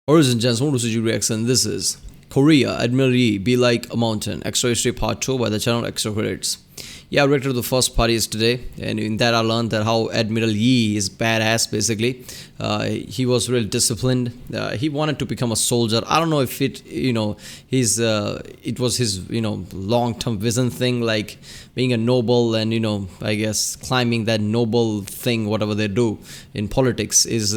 Origin Gents, welcome to CG Reaction. This is Korea, Admiral Be Like a Mountain, Extra History Part 2 by the channel Extra Credits. Yeah, I reacted to the first part yesterday, and in that I learned that how Admiral Yi is badass basically. He was really disciplined. He wanted to become a soldier. I don't know if it was his long-term vision thing, like being a noble and I guess climbing that noble thing, whatever they do in politics is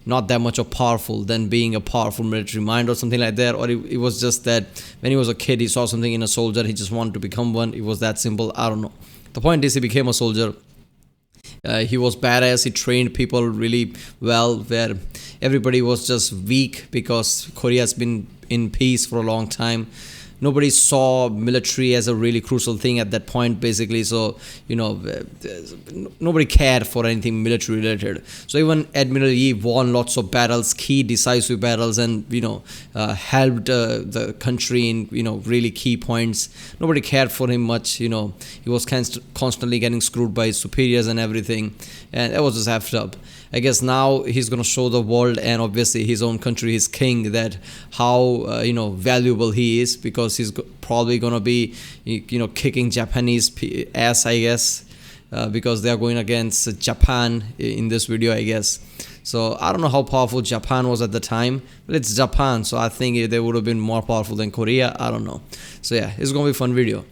not that much of powerful than being a powerful military mind or something like that. Or it was just that when he was a kid he saw something in a soldier, he just wanted to become one. It was that simple. I don't know. The point is he became a soldier. He was badass. He trained people really well, where everybody was just weak because Korea has been in peace for a long time. Nobody saw military as a really crucial thing at that point, basically. So, nobody cared for anything military related. So even Admiral Yi won lots of battles, key decisive battles, and helped the country in really key points. Nobody cared for him much. He was constantly getting screwed by his superiors and everything, and that was just effed up. I guess now he's gonna show the world and obviously his own country, his king, that how valuable he is, because he's probably gonna be kicking Japanese ass, I guess, because they are going against Japan in this video, I guess. So I don't know how powerful Japan was at the time, but it's Japan, so I think they would have been more powerful than Korea. I don't know. So yeah, it's gonna be a fun video.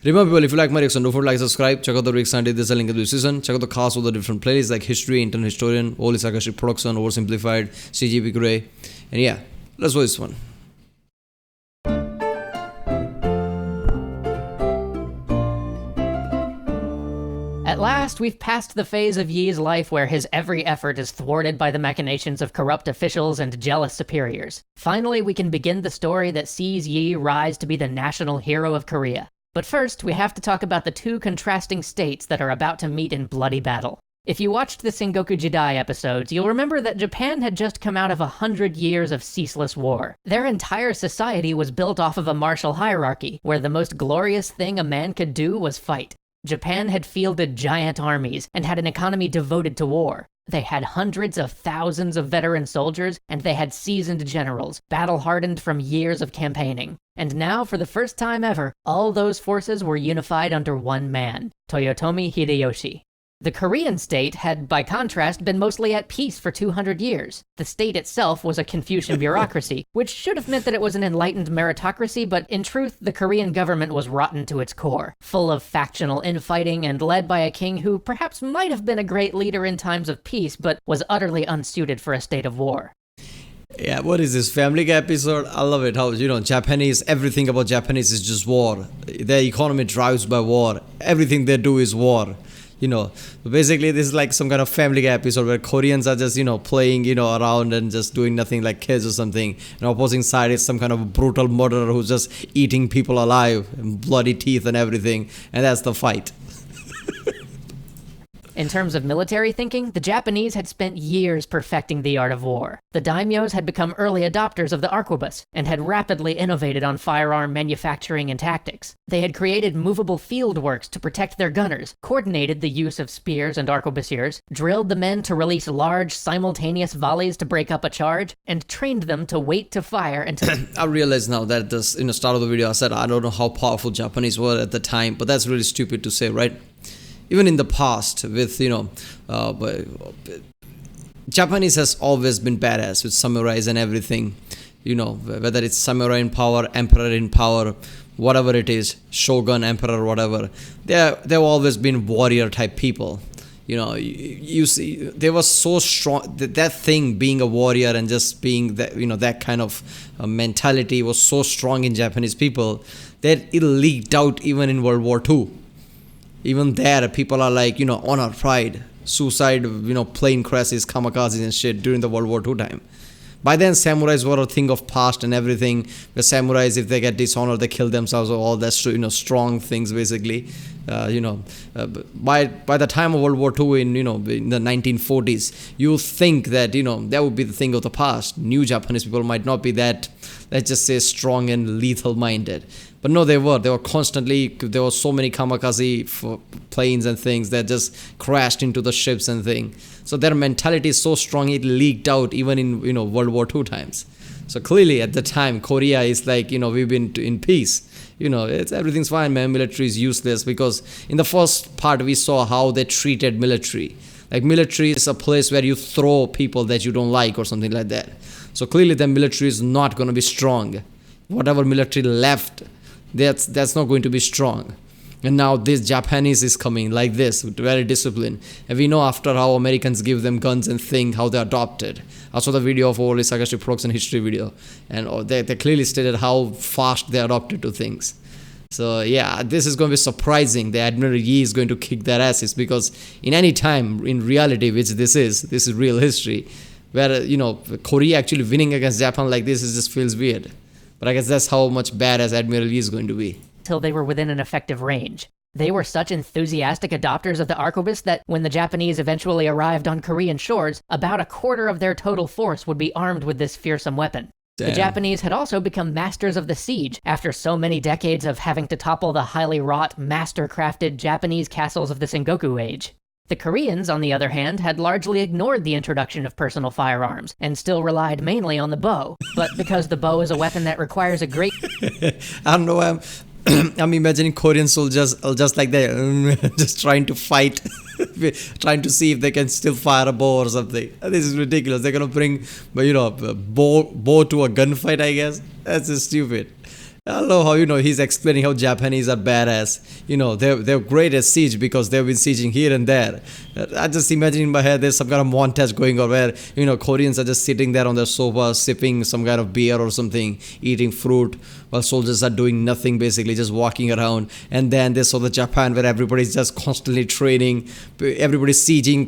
Remember people, if you like my reaction, don't forget to like, subscribe, check out the reaction I did, there's a link in the description, check out the cast of the different playlists like History, Internet Historian, Holy Sakashi Production, Oversimplified, CGP Grey, and yeah, let's watch this one. At last, we've passed the phase of Yi's life where his every effort is thwarted by the machinations of corrupt officials and jealous superiors. Finally, we can begin the story that sees Yi rise to be the national hero of Korea. But first, we have to talk about the two contrasting states that are about to meet in bloody battle. If you watched the Sengoku Jidai episodes, you'll remember that Japan had just come out of 100 years of ceaseless war. Their entire society was built off of a martial hierarchy, where the most glorious thing a man could do was fight. Japan had fielded giant armies and had an economy devoted to war. They had hundreds of thousands of veteran soldiers, and they had seasoned generals, battle-hardened from years of campaigning. And now, for the first time ever, all those forces were unified under one man, Toyotomi Hideyoshi. The Korean state had, by contrast, been mostly at peace for 200 years. The state itself was a Confucian bureaucracy, which should have meant that it was an enlightened meritocracy, but in truth, the Korean government was rotten to its core, full of factional infighting and led by a king who perhaps might have been a great leader in times of peace, but was utterly unsuited for a state of war. Yeah, what is this, Family Guy episode? I love it how, Japanese, everything about Japanese is just war. Their economy drives by war. Everything they do is war. Basically this is like some kind of Family Guy episode where Koreans are just, playing, around and just doing nothing like kids or something. And opposing side is some kind of brutal murderer who's just eating people alive, and bloody teeth and everything. And that's the fight. In terms of military thinking, the Japanese had spent years perfecting the art of war. The daimyos had become early adopters of the arquebus, and had rapidly innovated on firearm manufacturing and tactics. They had created movable field works to protect their gunners, coordinated the use of spears and arquebusiers, drilled the men to release large, simultaneous volleys to break up a charge, and trained them to wait to fire until... I realize now that this, in the start of the video I said I don't know how powerful Japanese were at the time, but that's really stupid to say, right? Even in the past, with Japanese has always been badass with samurais and everything. Whether it's samurai in power, emperor in power, whatever it is, shogun, emperor, whatever. They've always been warrior type people. You see, they were so strong. That thing, being a warrior and just being that, that kind of mentality was so strong in Japanese people that it leaked out even in World War II. Even there, people are like, honor, pride, suicide, plane crashes, kamikazes and shit during the World War II time. By then, samurais were a thing of past and everything. The samurais, if they get dishonored, they kill themselves, or all that, strong things, basically. By the time of World War II in the 1940s, you think that, that would be the thing of the past. New Japanese people might not be that, let's just say, strong and lethal minded. But no, they were constantly, there were so many kamikaze planes and things that just crashed into the ships and thing. So their mentality is so strong, it leaked out even in, World War II times. So clearly at the time, Korea is like, we've been in peace. Everything's fine, man. Military is useless, because in the first part we saw how they treated military. Like, military is a place where you throw people that you don't like or something like that. So clearly the military is not going to be strong. Whatever military left, that's not going to be strong. And now this Japanese is coming like this, very disciplined. And we know after how Americans give them guns and think how they adopted. I saw the video of Overly Sarcastic Production history video, and they clearly stated how fast they adopted to things. So yeah, this is going to be surprising. The Admiral Yi is going to kick their asses, because in any time, in reality, which this is real history, where Korea actually winning against Japan like this, it just feels weird. But I guess that's how much badass Admiral Yi is going to be. Till they were within an effective range. They were such enthusiastic adopters of the arquebus that when the Japanese eventually arrived on Korean shores, about a quarter of their total force would be armed with this fearsome weapon. Damn. The Japanese had also become masters of the siege after so many decades of having to topple the highly wrought, master-crafted Japanese castles of the Sengoku Age. The Koreans, on the other hand, had largely ignored the introduction of personal firearms and still relied mainly on the bow. But because the bow is a weapon that requires a great... I don't know, I'm imagining Korean soldiers just like that, just trying to fight, trying to see if they can still fire a bow or something. This is ridiculous. They're gonna bring, a bow to a gunfight, I guess. That's just stupid. I love how, he's explaining how Japanese are badass. They're great at siege because they've been sieging here and there. I just imagine in my head there's some kind of montage going on where, Koreans are just sitting there on their sofa, sipping some kind of beer or something, eating fruit, while soldiers are doing nothing, basically just walking around. And then they saw the Japan where everybody's just constantly training, everybody's sieging,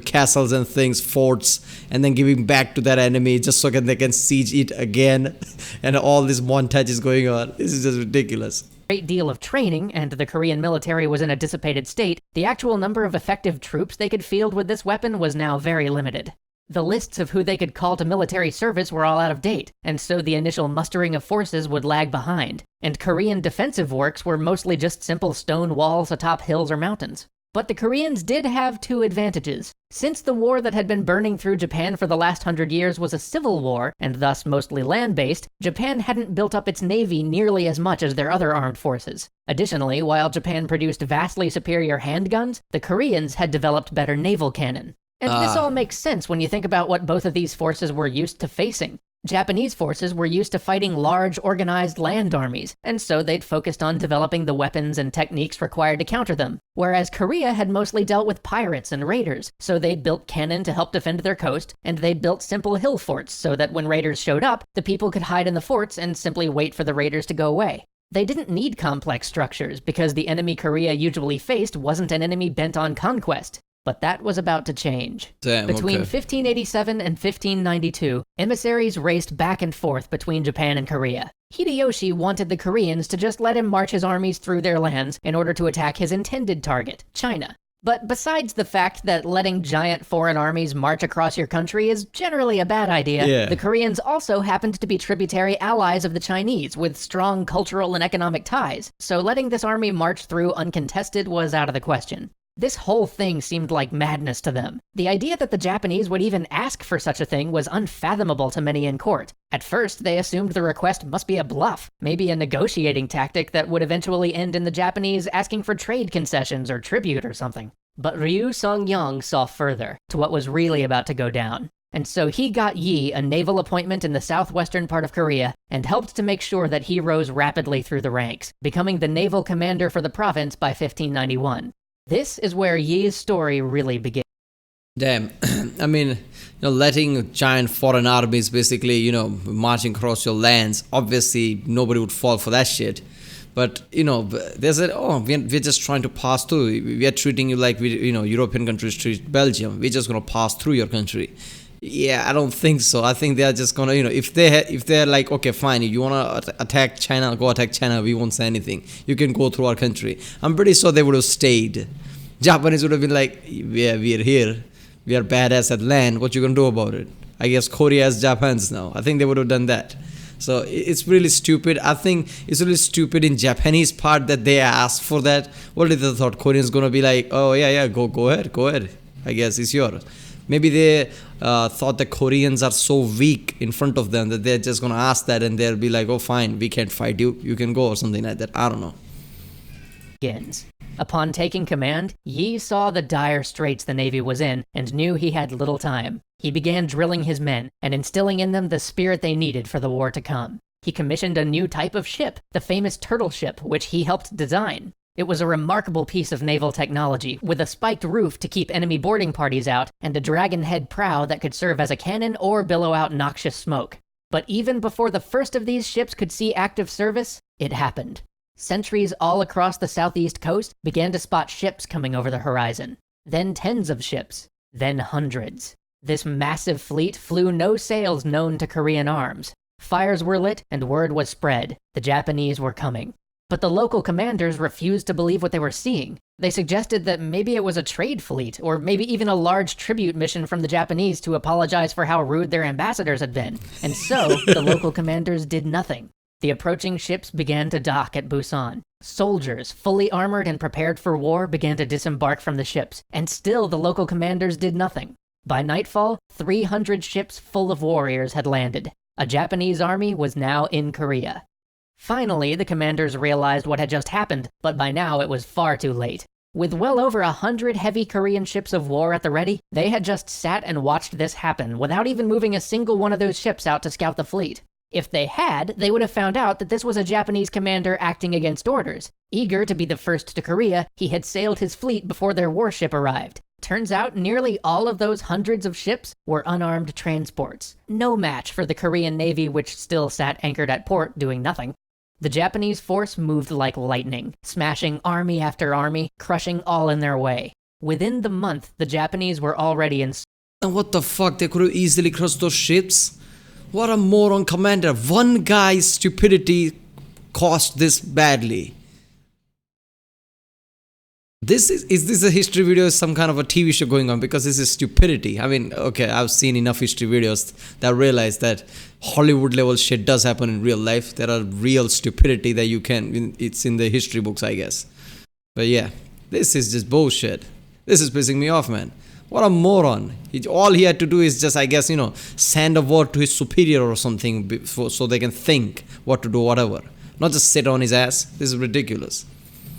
castles and things, forts, and then giving back to their enemy just so they can siege it again. And all this montage is going on. This is just ridiculous. Great deal of training, and the Korean military was in a dissipated state, the actual number of effective troops they could field with this weapon was now very limited. The lists of who they could call to military service were all out of date, and so the initial mustering of forces would lag behind, and Korean defensive works were mostly just simple stone walls atop hills or mountains. But the Koreans did have two advantages. Since the war that had been burning through Japan for the last 100 years was a civil war, and thus mostly land-based, Japan hadn't built up its navy nearly as much as their other armed forces. Additionally, while Japan produced vastly superior handguns, the Koreans had developed better naval cannon. And this all makes sense when you think about what both of these forces were used to facing. Japanese forces were used to fighting large, organized land armies, and so they'd focused on developing the weapons and techniques required to counter them, whereas Korea had mostly dealt with pirates and raiders, so they'd built cannon to help defend their coast, and they built simple hill forts so that when raiders showed up, the people could hide in the forts and simply wait for the raiders to go away. They didn't need complex structures, because the enemy Korea usually faced wasn't an enemy bent on conquest. But that was about to change. Between 1587 and 1592, emissaries raced back and forth between Japan and Korea. Hideyoshi wanted the Koreans to just let him march his armies through their lands in order to attack his intended target, China. But besides the fact that letting giant foreign armies march across your country is generally a bad idea, the Koreans also happened to be tributary allies of the Chinese with strong cultural and economic ties, so letting this army march through uncontested was out of the question. This whole thing seemed like madness to them. The idea that the Japanese would even ask for such a thing was unfathomable to many in court. At first, they assumed the request must be a bluff, maybe a negotiating tactic that would eventually end in the Japanese asking for trade concessions or tribute or something. But Ryu Song-yong saw further, to what was really about to go down. And so he got Yi a naval appointment in the southwestern part of Korea, and helped to make sure that he rose rapidly through the ranks, becoming the naval commander for the province by 1591. This is where Yi's story really begins. Damn. I mean, letting giant foreign armies basically, marching across your lands, obviously nobody would fall for that shit. But, they said, we're just trying to pass through. We are treating you like, European countries treat Belgium. We're just going to pass through your country. Yeah, I don't think so. I think they are just gonna, if they're like, okay, fine, if you wanna attack China, go attack China. We won't say anything. You can go through our country. I'm pretty sure they would have stayed. Japanese would have been like, yeah, we are here. We are badass at land. What you gonna do about it? I guess Korea is Japan's now. I think they would have done that. So it's really stupid. I think it's really stupid in Japanese part that they asked for that. What did they thought? Koreans gonna be like, oh yeah, go ahead. I guess it's yours. Maybe they thought the Koreans are so weak in front of them that they're just gonna ask that and they'll be like, oh fine, we can't fight you. You can go or something like that. I don't know. Upon taking command, Yi saw the dire straits the Navy was in and knew he had little time. He began drilling his men and instilling in them the spirit they needed for the war to come. He commissioned a new type of ship, the famous turtle ship, which he helped design. It was a remarkable piece of naval technology, with a spiked roof to keep enemy boarding parties out and a dragon head prow that could serve as a cannon or billow out noxious smoke. But even before the first of these ships could see active service, it happened. Sentries all across the southeast coast began to spot ships coming over the horizon. Then tens of ships. Then hundreds. This massive fleet flew no sails known to Korean arms. Fires were lit and word was spread. The Japanese were coming. But the local commanders refused to believe what they were seeing. They suggested that maybe it was a trade fleet, or maybe even a large tribute mission from the Japanese to apologize for how rude their ambassadors had been. And so, the local commanders did nothing. The approaching ships began to dock at Busan. Soldiers, fully armored and prepared for war, began to disembark from the ships, and still the local commanders did nothing. By nightfall, 300 ships full of warriors had landed. A Japanese army was now in Korea. Finally, the commanders realized what had just happened, but by now it was far too late. With well over 100 heavy Korean ships of war at the ready, they had just sat and watched this happen without even moving a single one of those ships out to scout the fleet. If they had, they would have found out that this was a Japanese commander acting against orders. Eager to be the first to Korea, he had sailed his fleet before their warship arrived. Turns out nearly all of those hundreds of ships were unarmed transports. No match for the Korean Navy, which still sat anchored at port doing nothing. The Japanese force moved like lightning, smashing army after army, crushing all in their way. Within the month, the Japanese were already in... And what the fuck, they could have easily crushed those ships? What a moron commander. One guy's stupidity cost this badly. Is this a history video or some kind of a TV show going on? Because this is stupidity. I mean, okay, I've seen enough history videos that realize that Hollywood level shit does happen in real life. There are real stupidity that it's in the history books, I guess. But yeah, this is just bullshit. This is pissing me off, man. What a moron. All he had to do is just, I guess, send a word to his superior or something so they can think what to do, whatever. Not just sit on his ass. This is ridiculous.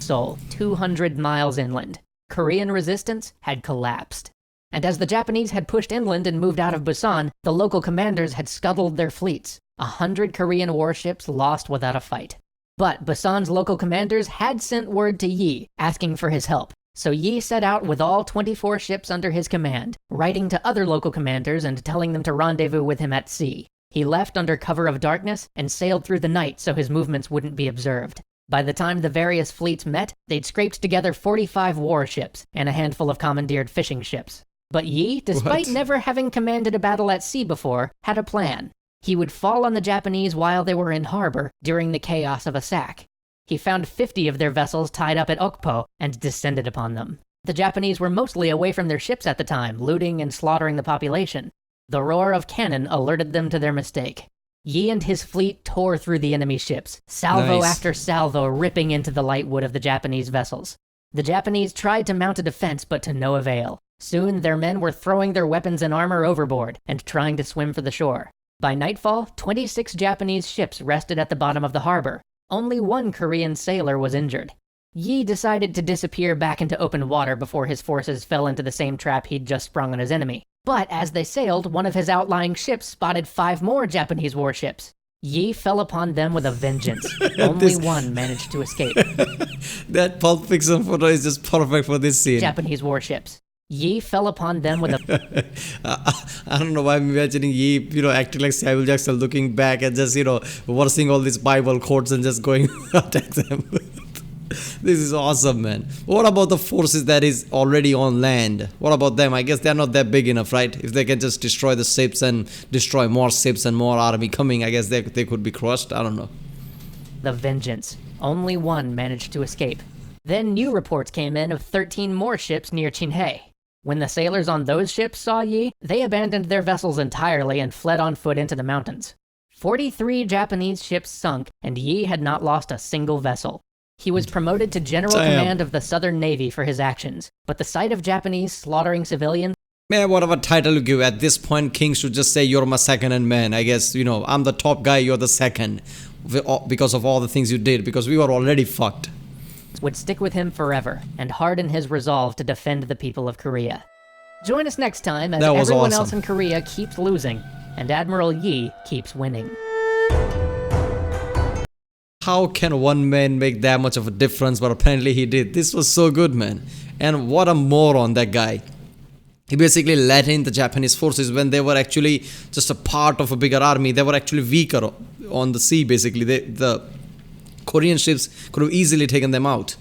Seoul, 200 miles inland. Korean resistance had collapsed. And as the Japanese had pushed inland and moved out of Busan, the local commanders had scuttled their fleets. 100 Korean warships lost without a fight. But Busan's local commanders had sent word to Yi, asking for his help. So Yi set out with all 24 ships under his command, writing to other local commanders and telling them to rendezvous with him at sea. He left under cover of darkness and sailed through the night so his movements wouldn't be observed. By the time the various fleets met, they'd scraped together 45 warships and a handful of commandeered fishing ships. But Yi, despite never having commanded a battle at sea before, had a plan. He would fall on the Japanese while they were in harbor during the chaos of a sack. He found 50 of their vessels tied up at Okpo and descended upon them. The Japanese were mostly away from their ships at the time, looting and slaughtering the population. The roar of cannon alerted them to their mistake. Yi and his fleet tore through the enemy ships, salvo after salvo ripping into the light wood of the Japanese vessels. The Japanese tried to mount a defense, but to no avail. Soon their men were throwing their weapons and armor overboard and trying to swim for the shore. By nightfall, 26 Japanese ships rested at the bottom of the harbor. Only one Korean sailor was injured. Yi decided to disappear back into open water before his forces fell into the same trap he'd just sprung on his enemy. But as they sailed, one of his outlying ships spotted 5 more Japanese warships. Yi fell upon them with a vengeance. Only one managed to escape. That Pulp Fiction photo is just perfect for this scene. Japanese warships. Yi fell upon them with a... I don't know why I'm imagining Yi, acting like Samuel Jackson, looking back and just, versing all these Bible quotes and just going attack them. This is awesome, man. What about the forces that is already on land? What about them? I guess they're not that big enough, right? If they can just destroy the ships and destroy more ships and more army coming, I guess they could be crushed. I don't know. The vengeance. Only one managed to escape. Then new reports came in of 13 more ships near Chinhae. When the sailors on those ships saw Yi, they abandoned their vessels entirely and fled on foot into the mountains. 43 Japanese ships sunk, and Yi had not lost a single vessel. He was promoted to General Damn. Command of the Southern Navy for his actions, but the sight of Japanese slaughtering civilians Man, whatever title you give, at this point, King should just say, you're my second-hand man. I guess, I'm the top guy, you're the second. Because of all the things you did, because we were already fucked. would stick with him forever and harden his resolve to defend the people of Korea. Join us next time as That was everyone awesome. else in Korea keeps losing, and Admiral Yi keeps winning. How can one man make that much of a difference? But apparently he did. This was so good, man. And what a moron, that guy. He basically let in the Japanese forces when they were actually just a part of a bigger army. They were actually weaker on the sea, basically. The Korean ships could have easily taken them out.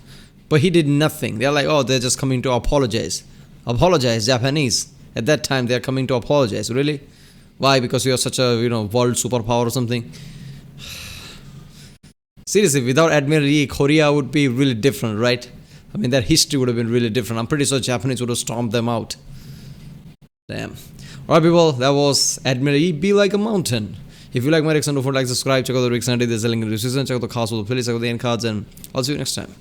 But he did nothing. They're like, oh, they're just coming to apologize. Apologize, Japanese. At that time, they're coming to apologize. Really? Why? Because you're such a, world superpower or something? Seriously, without Admiral Yi, Korea would be really different, right? I mean, their history would have been really different. I'm pretty sure Japanese would have stormed them out. Damn. Alright, people, that was Admiral Yi, Be Like a Mountain. If you like my reaction, don't forget to like, subscribe, check out the reaction, there's a link in the description, check out the cast of the playlist, check out the end cards, and I'll see you next time.